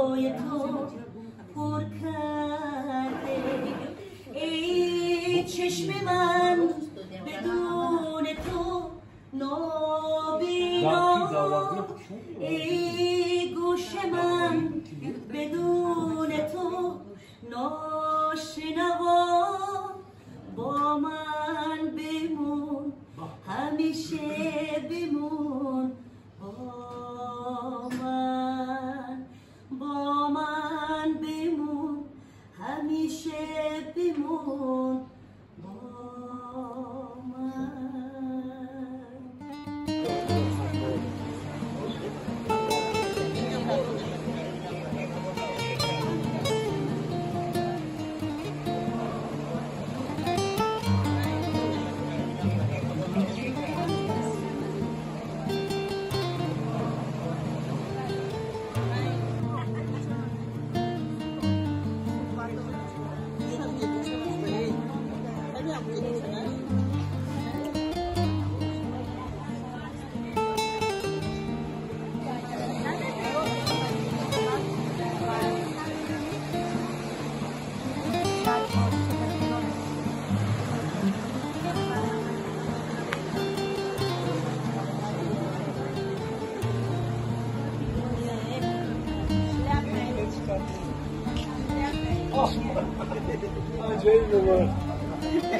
روی تو پر کرده ای چشم من بدون تو نابینا ای گوش من بدون تو ناشنوا با من بمون همیشه بمون با من بمون همیشه بمون با من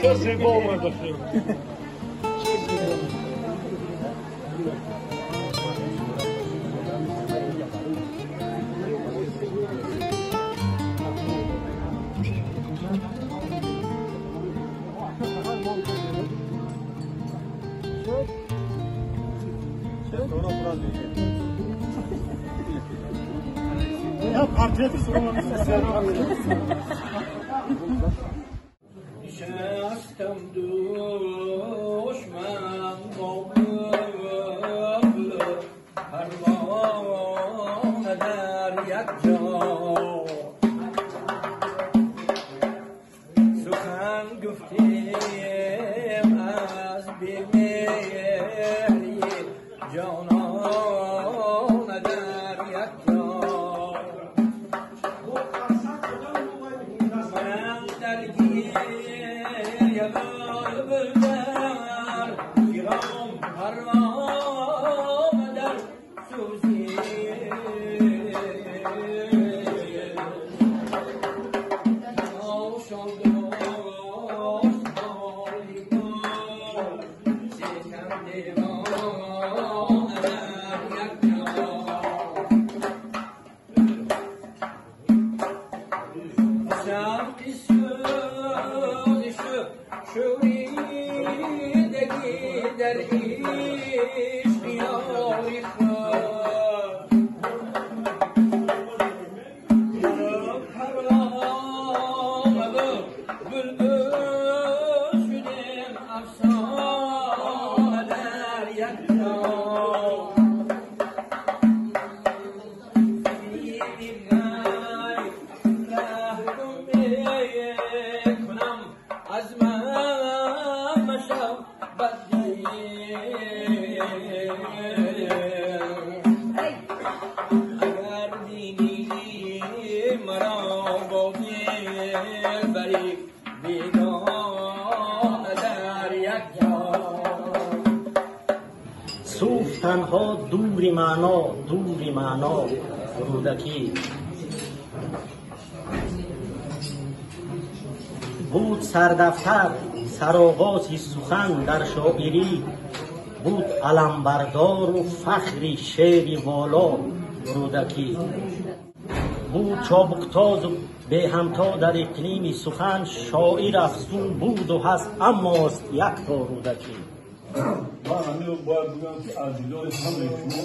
چه زیبا اومده خیلی Ya portret شستم دشمن با قبل پروانه در یک جا سخن گفتیم از بیمهری جانان در یک جا من درگیر بلدر پیغام پروانه در سوزی آشان داشت حالی کن سکم دیوانه در یک جا شوقی شوریدگی در عشق یاری خود پرامده بلبل شدیم افسانه در یک جا دیدیم نای رحم کنم از من اگر بینی مرا با دل بری بیگانه در یک جا صوف تنها دوری معنا رودکی بود سردفتر سرآغازی سخن در شاعری بود علمبردار و فخری شعری والا رودکی بود چابکتاز و به همتا در اقلیمی سخن شاعر افزون بود و هست اماست یک تا رودکی من همین باید بگم که از دیدار همه شما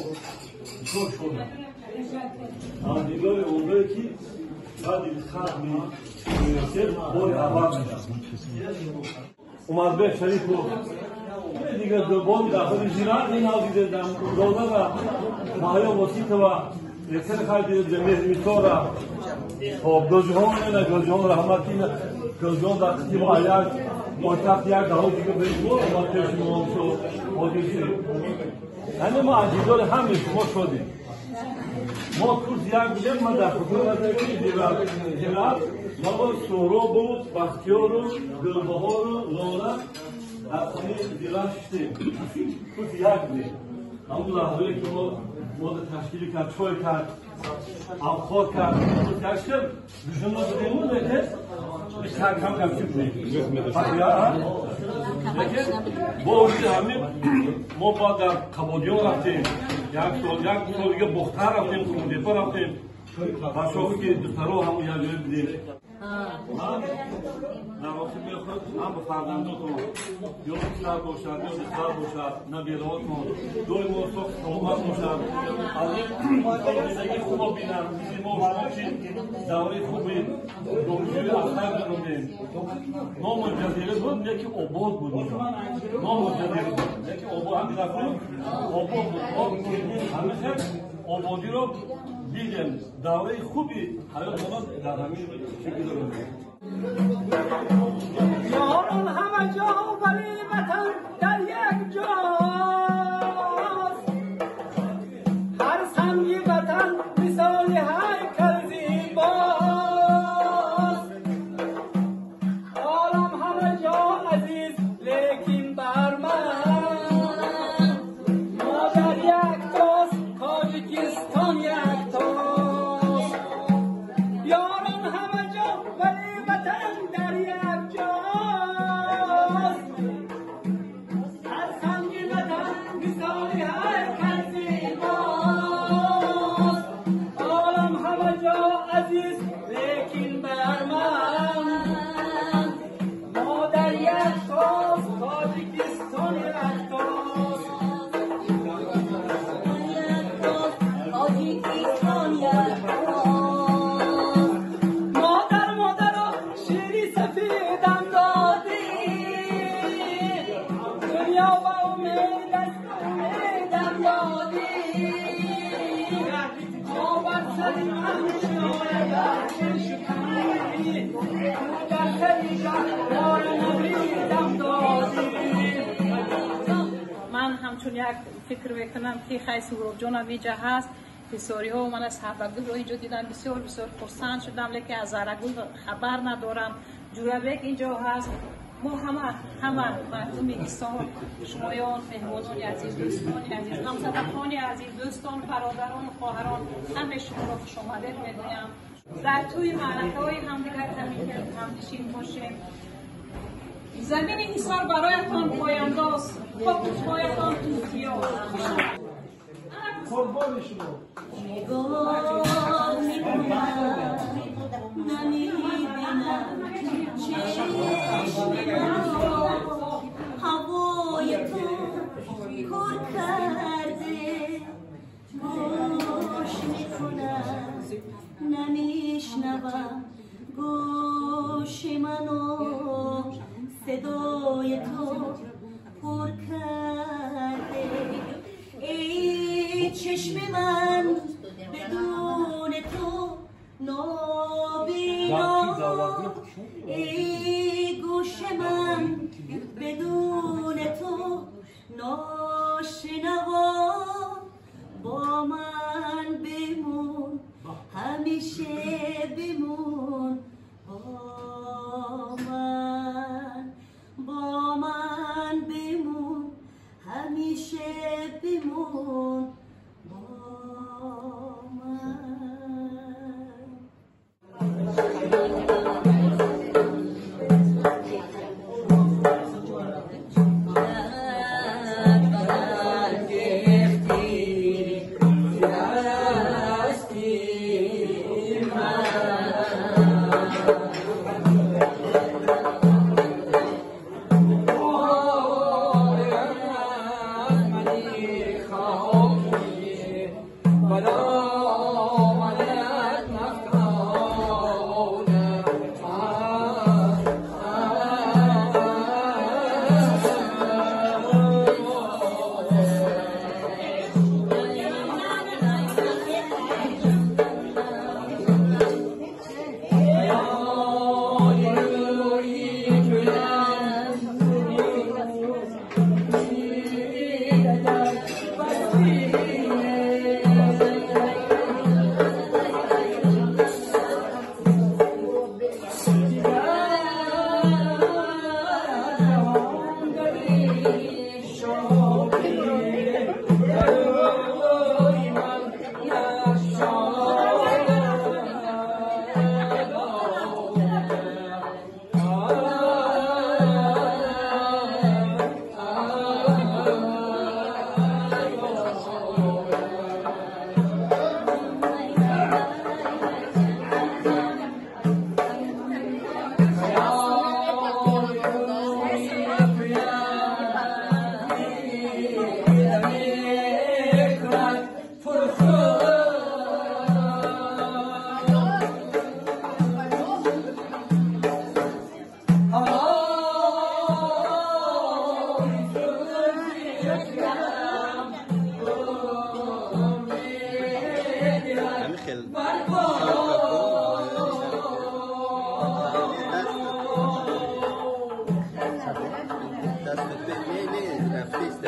شد شدم از دیدار اونایی که بعد این خرمی میرسه باید عوض میدم اومد به شریف رو دیگه دوباره داخل زیران این آدیده دم دودا و ماهیا وسیط و یکسر خیلی جمعیت میتوره خب دو جهان نه دو جهان رحمتی نه دو جهان در قسم آیات مطلق یک دهو دیگه بریم ما پیش ما شد مدیر همه ما از دیدار همه شما شدیم ما کورس یک بودیم من در حکومت جلال ما با سهراب و بختیار و گلبهار و لاله از خانه جلال شدیم کورس یک بودیم همون لحظه که ما تشکیل کرد چای کرد افخار کرد کورس کشتیم دوشون ما دیدیم لیکن کم چی بودیم با وجود همین ما بعد در قبادیان رفتیم یک سال دیگه بختر رفتیم کمودیپا رفتیم بچه‌هایی که دخترها همون یک جایی بودیم من نواسط میخواد هم به فرزنداتون یا دختر باشد یا دختر باشد نبیرهاتون دوی ما سخت سلامت باشد از این زندگی خوب بینم مثل ما شما که دوره خوبی روزی اختر برویم نام جزیره بود یکی آباد بود نام جزیره بود یکی آباد هم دفعه آباد بود همیشه آبادی رو دیدیم دوره خوبی حیات ما در همین شکل داریم یاران همه جا ولی وطن در یک جاست هر سنگی وطن مثال هیکل زیباست عالم همه جا عزیز لیکن بر من ما در یک تاست تاجیکستان یک تاست یاران همه جا ولی وطن در یک جاست هر سنگی وطن مثالی هیکل زیباست عالم همه جا عزیز لیکن بر من ما در یک تاست تاجیکستان یک تاست مادر شیری سفیدم دادی دنیا و امید است امیدم دادی ما بر سری من شکنی در سری شهر نبیدم دادی من همچون یک فکر میکنم که خیلی سهراب جان ویجه هست فساری ها و من از حبگل رو اینجا دیدم بسیار بسیار خرسند شدم لیکن از زرگل خبر ندارم جوربک اینجا هست ما همه مردم ایستان شمایان مهمانان عزیز دوستان عزیز همسفران عزیز دوستان برادران خواهران همه شما را خوش آمدید میگویم در توی معرکه های همدیگر همنشین باشیم زمین ایثار برایتان پاینده است پایتان توتیا قربان شما نگاه میکنم نمیبینم چشم رو هوای تو پر کرده گوش میکنم نمیشنوم گوش منو صدای تو پر کرده ای چشم من بدون تو نابینا ای گوش من بدون تو ناشنوا با من بمون همیشه بمون با من بمون همیشه بمون با من داخل دست نه رفتیست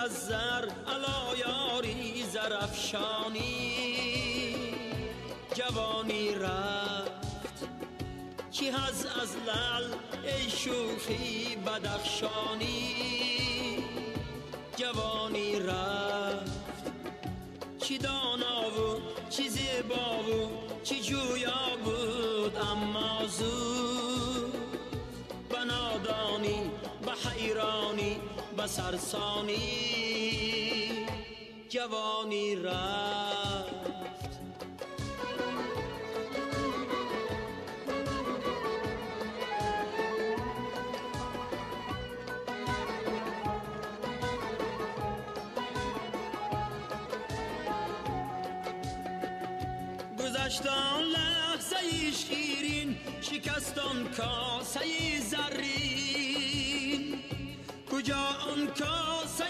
از زر علا یاری زرافشانی جوانی رفت کی هز از لعل ای شوخی بدخشانی جوانی رفت چی دانا و چی زیبا و چی جویا بود اما زود به نادانی به حیرانی به سرسانی جوانی رفت گذشتان لحظه شیرین شکستان کاسه زرین کجا آن کاسه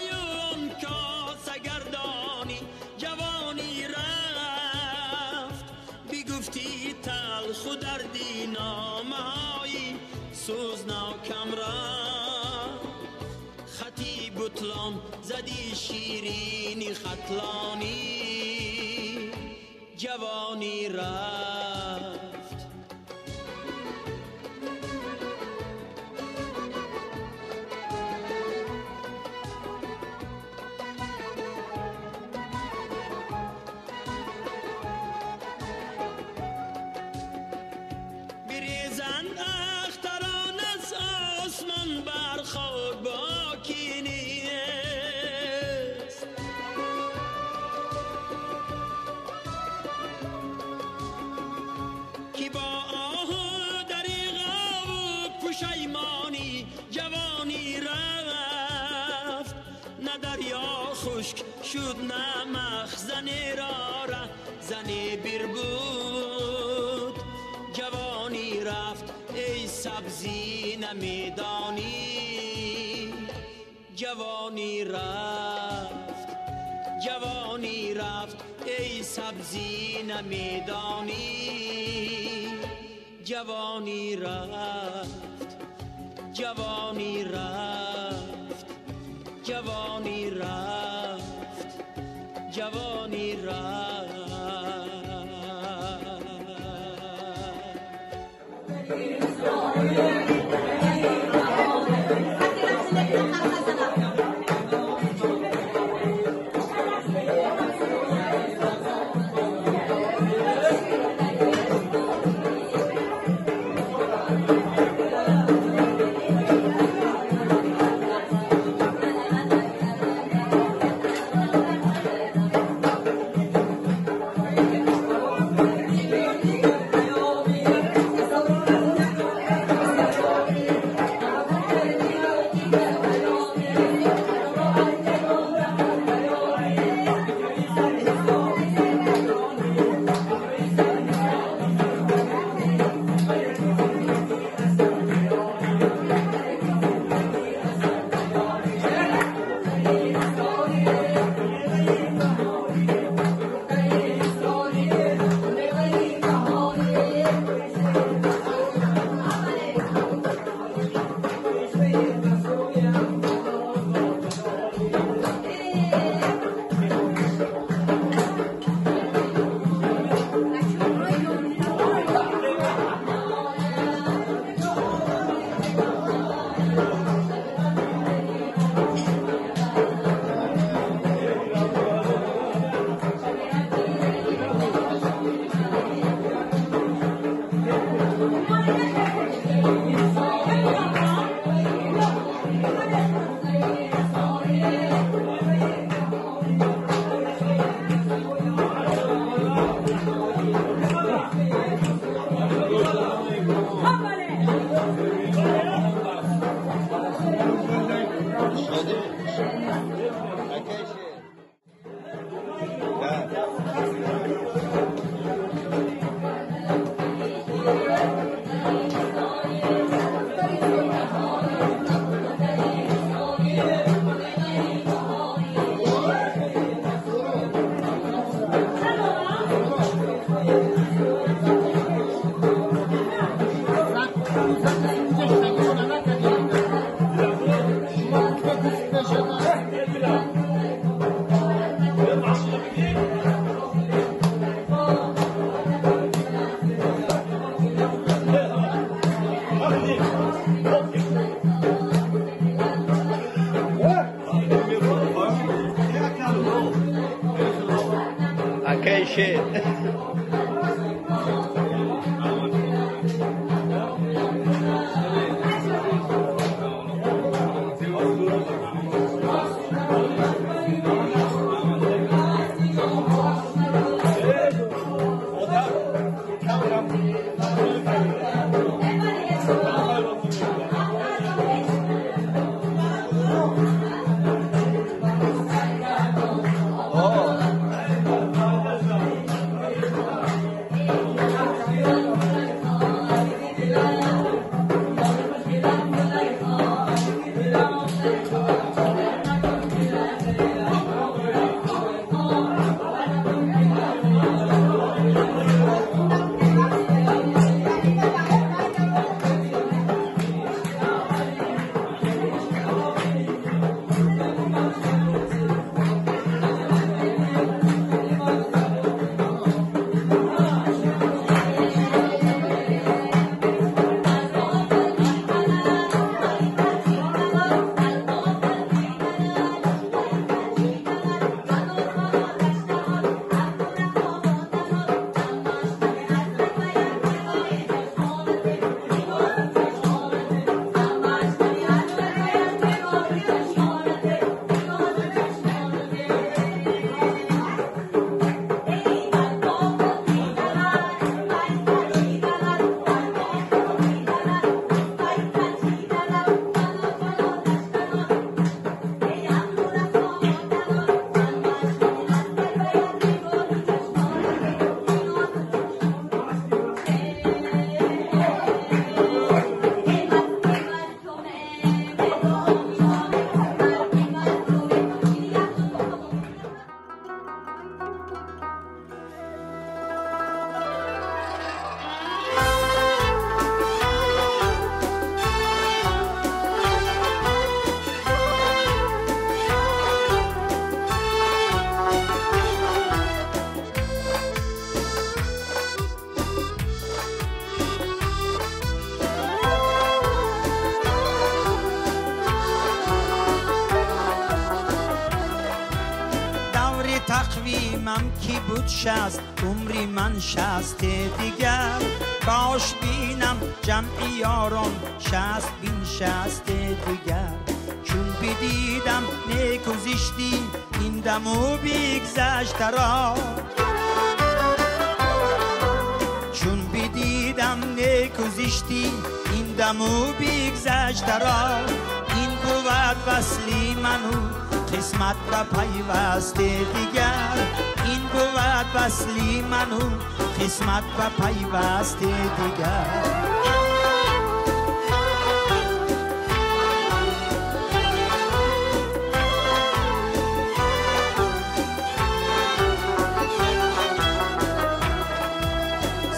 آن کاسه گردانی جوانی رفت بگفتی تلخ و دردی نامه‌های سوزناکم رفت خطی بطلان زدی شیرینی خطلانی جوانی رفت بریزن اختران از آسمان برخورد با کی نیست کی با آه دریغا و پشیمانی جوانی رفت نه دریا خشک شد نه مخزن را زنی بیر بود جوانی رفت ای سبزی نمیدانی جوانی رفت جوانی رفت ای سبزی نمیدانی جوانی رفت جوانی رفت جوانی رفت جوانی رفت Okay, shit. تقویمم کی بود 60 عمری من 60 دیگر کاش بینم جمعی یاران 60 بین 60 دیگر چون بدیدم نیک و زشتی این دم و بگذشت را چون بدیدم نیک و زشتی این دم و بگذشت را این بود وصلی منو قسمت و پیوست دیگر این بود وصلی منو قسمت و پیوست دیگر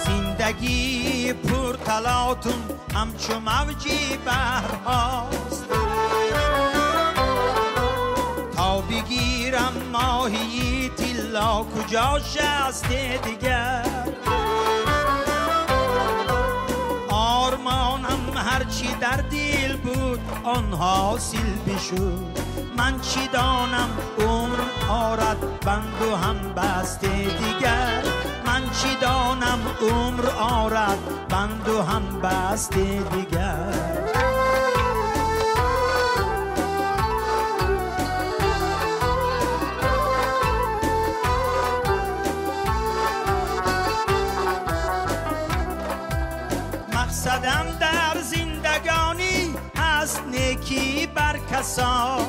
زندگی پر تلاطم همچو موجی بحر هاست تا بگیرم ماهی طلا کجاش است دیگر آرمانم هرچی در دل بود آن حاصل بشد من چی دانم عمر آرد بند و هم بسته دیگر من چی دانم عمر آرد بند و هم بسته دیگر مقصدم در زندگانی هست نیکی بر کسان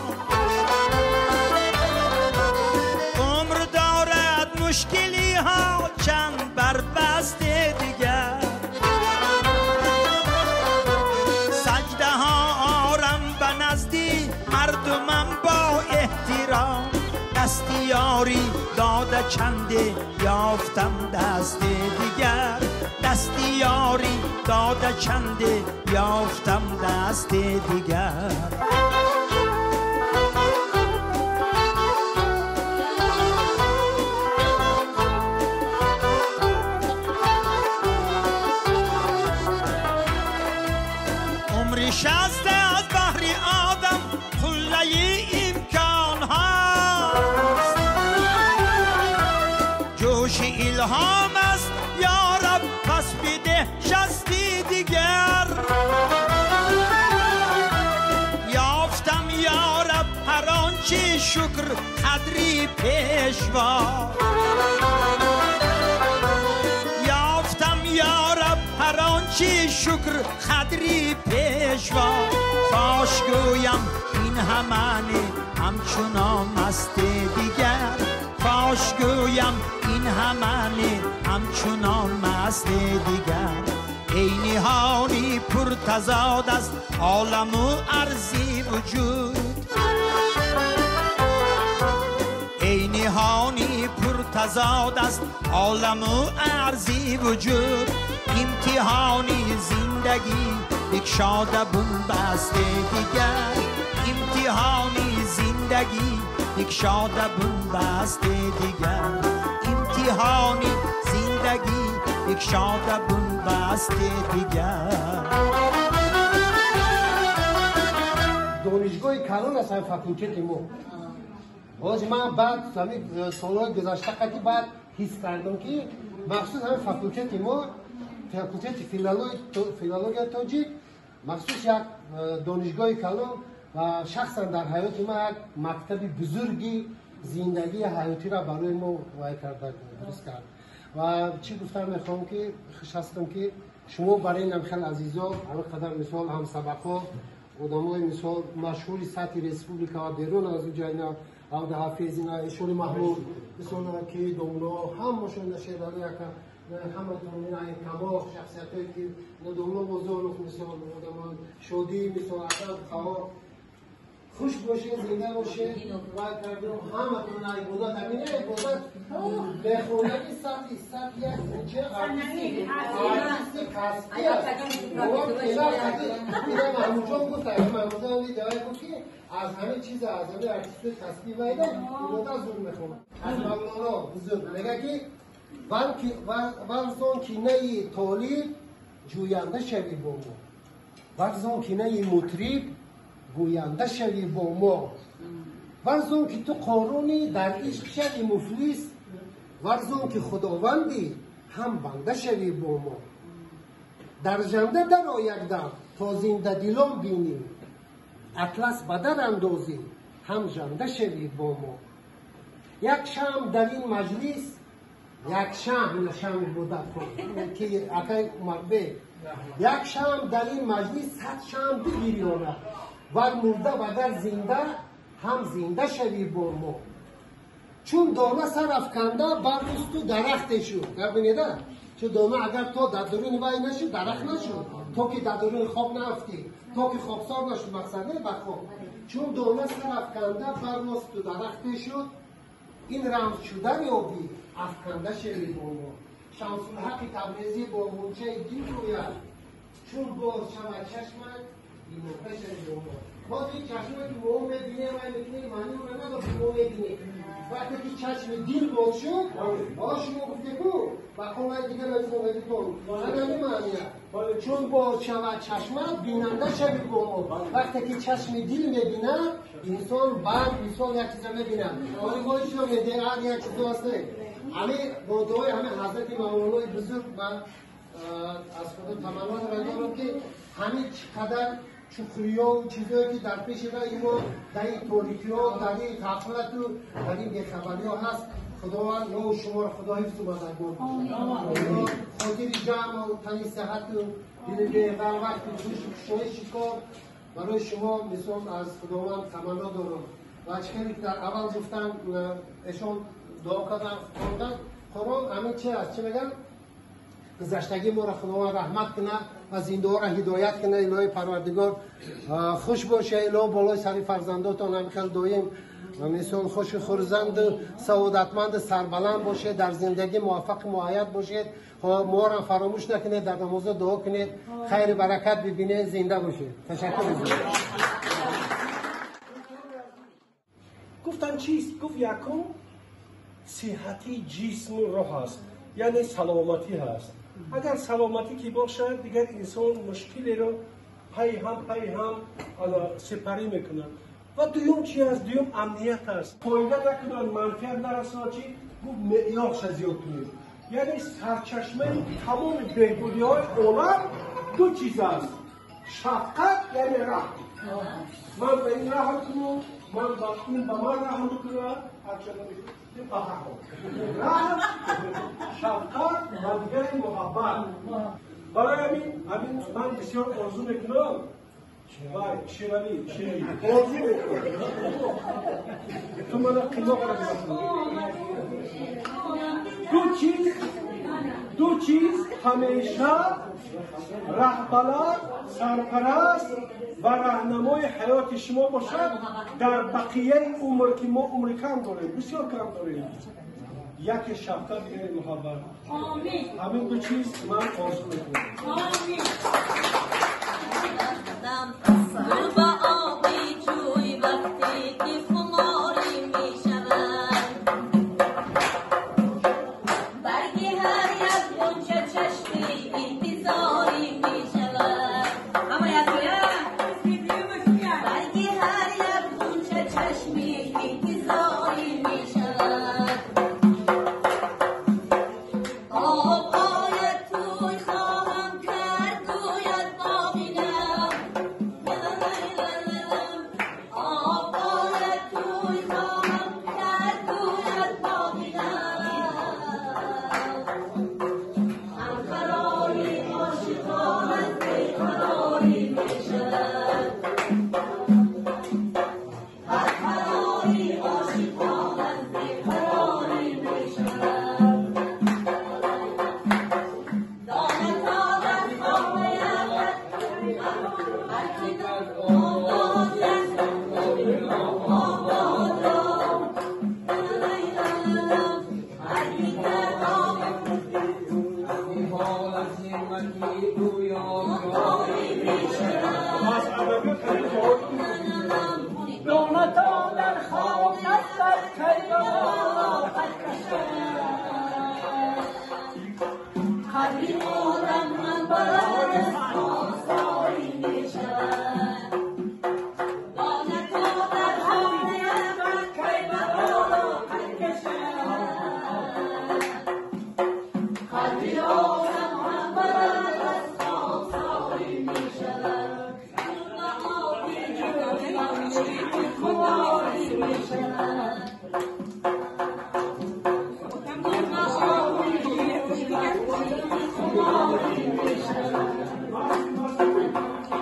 داده چنده یافتم دست دیگر، دستی یاری داده چنده یافتم دست دیگر. عمری شسته از بحر آدم قله امکان هاست، جوش الهام است یارب پس بده شستی دیگر. یافتم یارب هر آنچه شکر قدری پیشوا، یافتم یارب هر آنچه شکر قدری پیشوا. فاش گویم این همانه همچنان مست دیگر، فاش گویم این همانه همچنان مست دیگر. ای نهانی پر تضاد است عالم و ارضی وجود، ای نهانی پر تضاد است عالم و ارضی وجود. امتحانی زندگی یک شاده بون بست دیگر، امتحانی زندگی یک شاده بون بست دیگر، امتحانی زندگی یک شاده بون بست دیگر. دانشگاه کلان است فاکولته ما. باز من بعد همین سالهای گذشته قطعی بعد حس کردم که مخصوص همین فاکولته ما، فاکولته فیلولوژی تاجیک، مخصوص یک دانشگاه کلان و شخصا در حیات ما یک مکتب بزرگی زندگی حیاتی را برای ما وای کرده درست کرد. و چی گفتم میخوام که خوش هستم که شما برای این خیلی عزیزا همینقدر مثال هم سبقا آدمای مثال مشهوری سطح ریسپوبلیکا و بیرون از اون جاینا عبد حافظ اینا اشور محمود مثلا که دومنا همشون نشیدالی همتون این کمال شخصیتایی که دومنا بزرگ مثال آدمان شودی مثال اصلا خوا خوش باشه زنده باشه و کردیم همتون ای بودا تبینه بودا بخونگی سطحی یک چه آرتیستی کسبی است اینا محمود جان گفت محمود جان دیدهایی بود که از همه چیز از همه آرتیستی کسبی ویده بودا زور میخونه از مولانا بزرگ نگه که ورزان که نی طالب جوینده شوی با ما، ورزان که نی مطرب گوینده شوی با ما، ورزان که تو قارونی در عشق شوی مفلس، ورزان که خداوندی هم بنده شوی با ما. در جنده در آید دم تا زنده دلان بینیم، اطلس بدر اندازی هم جنده شوی با ما. یک شام در این مجلس، یک شام نشام بوده که اکای مربه، یک شام در این مجلس صد شام بگیری آنه، ور مرده وگر زنده هم زنده شوی با ما. چون دانه سر افکنده برست تو درخت شد، ببینیده چون دانه اگر تو در درون وای نشد درخت نشد، تو که در درون خواب نرفتی، تو که خوابسار نشد مقصده بخواب. چون دانه سر افکنده برست تو درخت شد، این رمز شدن یابی افکنده شوی با ما. شمس الحق تبریزی با منچه دین روید، چون باز شود چشمت بی‌نقطه شوی با ما. باز این چشمه که ما میبینه و میتونی معنی رو نداره که ما میبینه. وقتی که چشم دل باز شد، شما گفته کو و خواهد دیگه نمیتون نمیتون نه معنیه. چون باز شود چشمت بیننده شوی با ما. وقتی که چشم دل میبینه انسان بعد انسان یک چیز میبینه. ولی باید شما میده هر یک چیز هسته. همه با دعای همه حضرت مولانای بزرگ من از خدا تمنا دارم که همه چقدر شکریه و چیزایی که در پیش ما در این تولیتی ها در این غفلت و در این بیخبری ها هست خداوند یا شما را خدا حفظ و مددگار باشه. خاطر جمع و تنی صحت و دل بیغل وقت شما شکار برای شما مثال از خداوند تمنا دارم. و چکری که در اول گفتن ایشان دعا کردن قرآن همین چه است؟ چه میگن؟ گذشتگی ما را خداوند رحمت کنه و زنده ها را هدایت کنه. الهی پروردگار خوش باشه. الهی بالای سر فرزنداتان هم خیلی دایم مثل خوش خورزند سعادتمند سربلند باشید، در زندگی موفق معید باشید، ما را فراموش نکنید، در نماز دعا کنید، خیر برکت ببینید، زنده باشید. تشکر می‌کنم. گفتن چیست؟ گفت یکم صحتی جسم و روح است، یعنی سلامتی هست. اگر سلامتی که باشد دیگر انسان مشکلی رو پی هم سپری میکنن. و دوم چی است؟ دوم امنیت است. فایده نکنن، منفعت نرسانه چی؟ گفت معیارش زیاد کنید. یعنی سرچشمه تمام بهبودی های عالم دو چیز است. شفقت یعنی رحم. من به این رحم کنم، من به این به من رحم کنم، رحم، شفقت و دیگر محبت. برای همین من بسیار آرزو میکنم شیرانی آرزو میکنم تو من قیمه کنم. دو چیز همیشه رهبر، سرپرست و راهنمای حیات شما باشد در بقیه عمر که ما عمر کم داریم، بسیار کم داریم. یک شفقت، دیگر محبت. آمین. همین دو چیز من آرزو میکنم. آمین.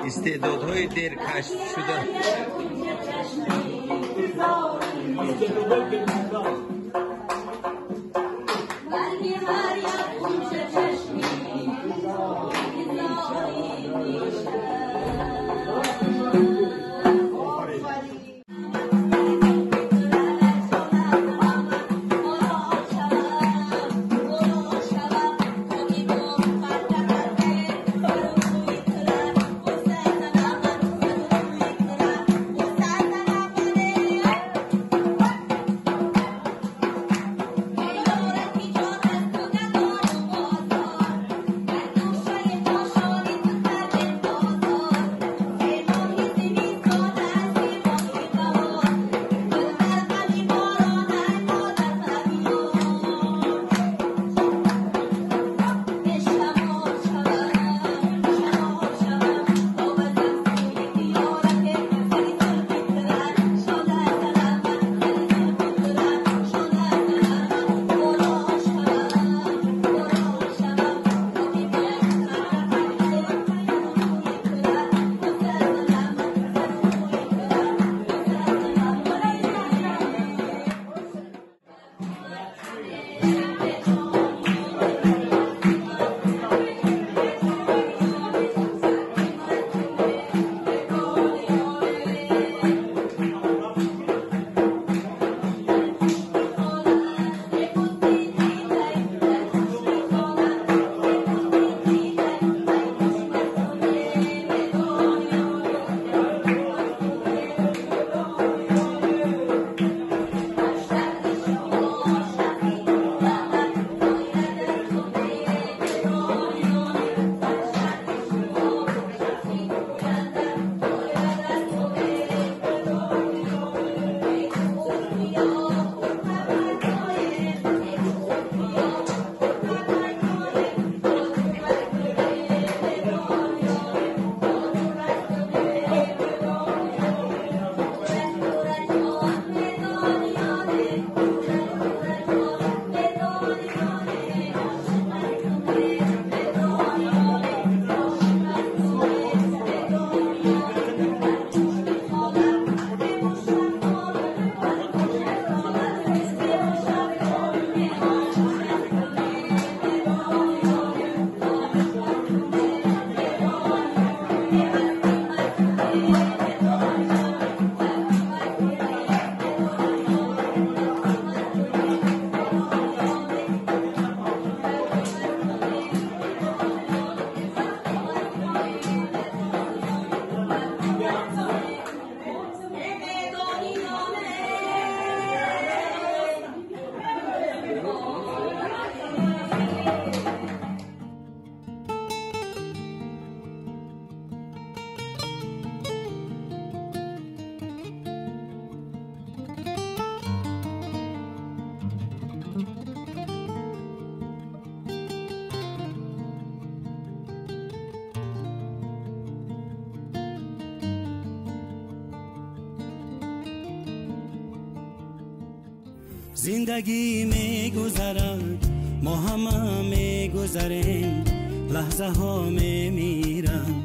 استعدادهای دیر کشف شده. زندگی میگذرد ما همه میگذریم، لحظه ها میمیرن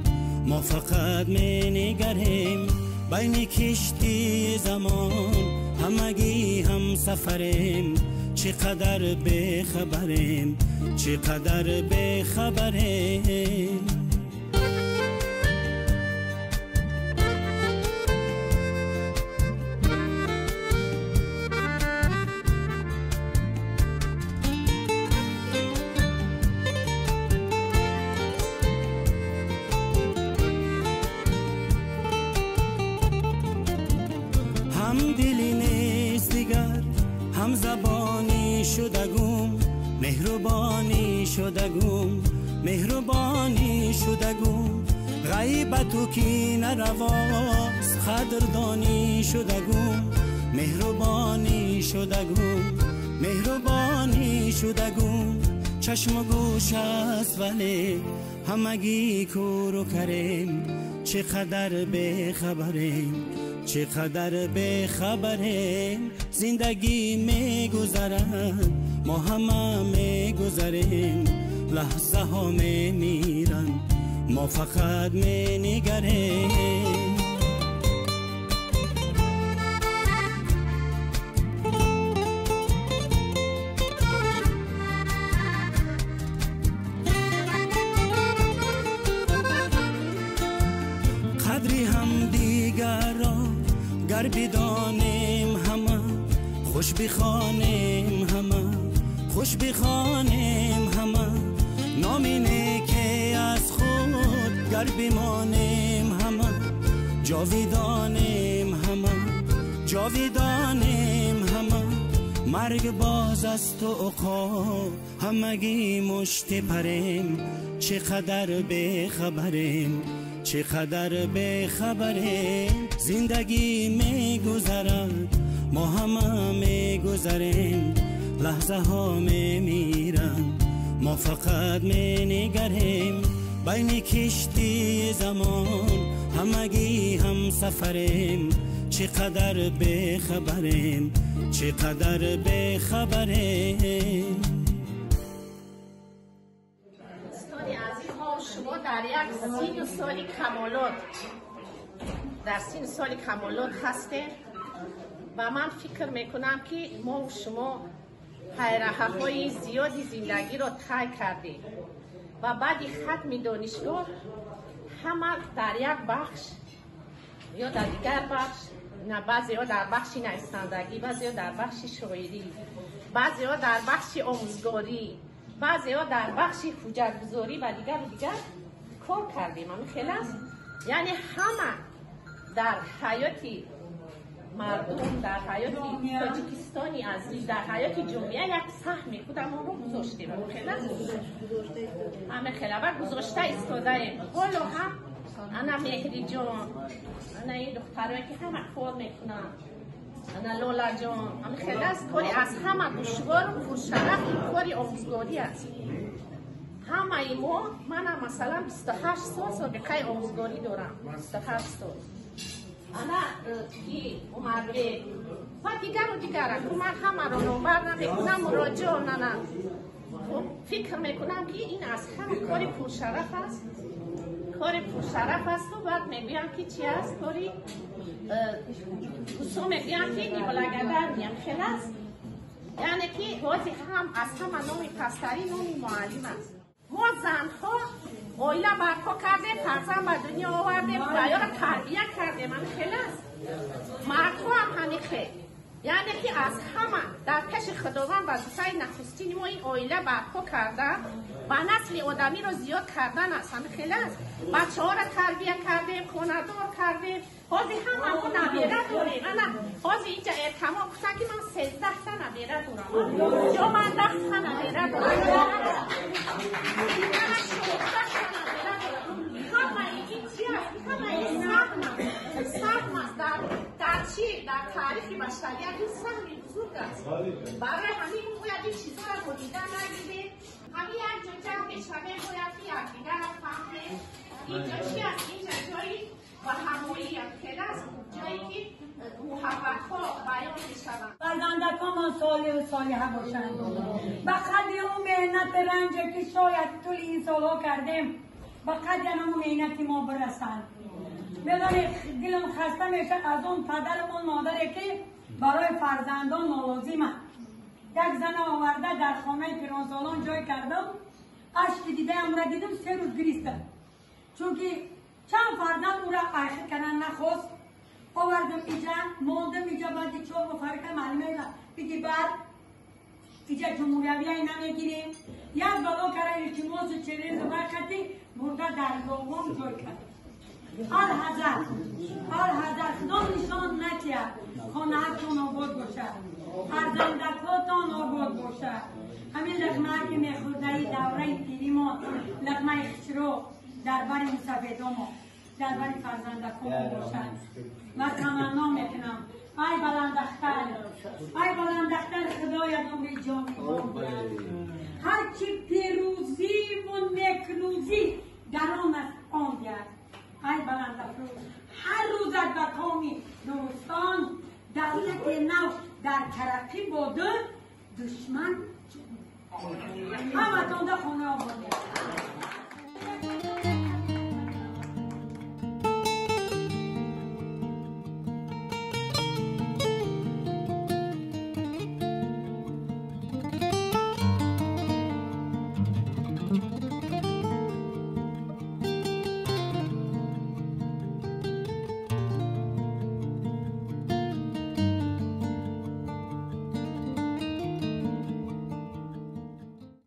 ما فقط مینگریم. بین کشتی زمان همگی هم سفریم، چقدر بخبریم چقدر بخبریم. هم دلی نیست دیگر، هم زبانی شدگم، مهربانی شدگم، مهربانی شدگم. غیبت و کی نرواست، قدردانی شدگم، مهربانی شدگم، مهربانی شدگم. چشم و گوش است ولی همگی کور و کریم، چقدر بخبریم چقدر بخبریم. زندگی میگذرد ما همه میگذریم، لحظه ها میمیرن ما فقط مینگریم. قدری هم دیگر را گر بدانیم همه، خوش بخوانیم همه، خوش بخوانیم همه. نام نیکی از خود گر بمانیم همه، جاویدانیم همه، جاویدانیم همه. مرگ باز است و عقاب همگی مشت پریم، چقدر بخبریم چقدر بخبریم. زندگی میگذرد ما همه میگذریم، لحظه ها میمیرن ما فقط مینگریم. بین کشتی زمان همگی هم سفریم، چقدر بخبریم چقدر بخبریم. شما در یک سین و سال کمالات، در سین سال کمالات هستید و من فکر میکنم که ما و شما پیرههای زیادی زندگی را طی کردیم و بعد ختم دانشگاه همه در یک بخش یا در دیگر بخش، نه بعضی ها در بخش نویسندگی، بعضی ها در بخش شاعری، بعضی ها در بخش آموزگاری، بعضی ها در بخش حجت‌گذاری و دیگر و دیگر کار کردیم. همین خیلی است، یعنی همه در حیاتی مردم، در حیاتی تاجیکستانی عزیز، در حیاتی جمعیه یک سهمی خودمون رو گذاشتیم. خیلی است، همه خیلی و گذاشته ایستاده ایم. حالا هم انا مهری جان، انا این دخترهایی که همه کار میکنن، انا لالا جان، همه خیلی است. کاری از همه دشوار و پرشرف این کاری آموزگاری است. همه ما، من مثلا 28 سال سابقه آموزگاری دارم، 28 سال. انا کی اومده و دیگر و دیگر که من همه رو نوبر نمیکنم، مراجعه نه فکر میکنم که این از همه کاری پرشرف است، کاری پرشرف است. و بعد میگویم که چی است کاری خصوصا میگویم که نیبالگدر میم خیلی است، یعنی که بازی هم از همه نومی پستری نومی معلم است. ما زنها اویلا برپا کرده، فرزن به دنیا آورده، بایا را تربیه کرده. من خیلی است، مردها هم همین خیلی، یعنی که از همه در کش خداوند وظیفه نخستین ما این اویلا برپا کرده و نسل آدمی رو زیاد کردن است. همین خیلی است، بچه ها را تربیه کردیم، خاندار کردیم. بازی هم ما نبیره داریم. بازی اینجا اعتماد کسا که من 13 تا نبیره دارم، جا من 10 تا نبیره دارم، همه این چی است؟ همه این سهم است در چی؟ در تاریخ بشریت این سهمی بزرگ است. برای همین باید این چیزا را بودیده نگیریم. همین یک جا جمع بشوه باید که یک دیگر را فهمه. اینجا چی است؟ اینجا جایی و همایی هم که است جایی که محبت ها بیان می شوند. فرزندکان صالحه باشند. به قدر اون مهنت رنج که شاید طول این سالها کردیم به قدر همون مهنت ما برسند. بدانید دلم خسته میشه از اون پدر اون مادری که برای فرزندان نالازیمه. یک زن آورده در خانه پیرانسالان جای کردم، اشک دیده هم را دیدم 3 روز گریستم، چون که چند فرزند او را عاشق کردن نخواست. آوردم اینجا ماندم اینجا بعد 4 مفرقه معلومه بگی بعد اینجا جمهوریوی نمیگیریم. یک بلا کرده التماس و چریز وقتی برده در دوم جای کرد. هر حضرت خدا نشان نکرد خانه‌تون آباد باشه، فرزندکاتان آباد باشه. همین لقمه که میخورده ای دوره پیری ما لقمه خسرو در بر سفیدا ما در بر فرزندکان باشد. و تمنا میکنم ای بلندختر خدایت عمر جاویدان بدهد. هرچی پیروزی و نکروزی در آن است آن گرد. ای بلند افروز هر روزت به قومی دوستان دولت نو در ترقی باده دشمن همه تان در خانه آباده.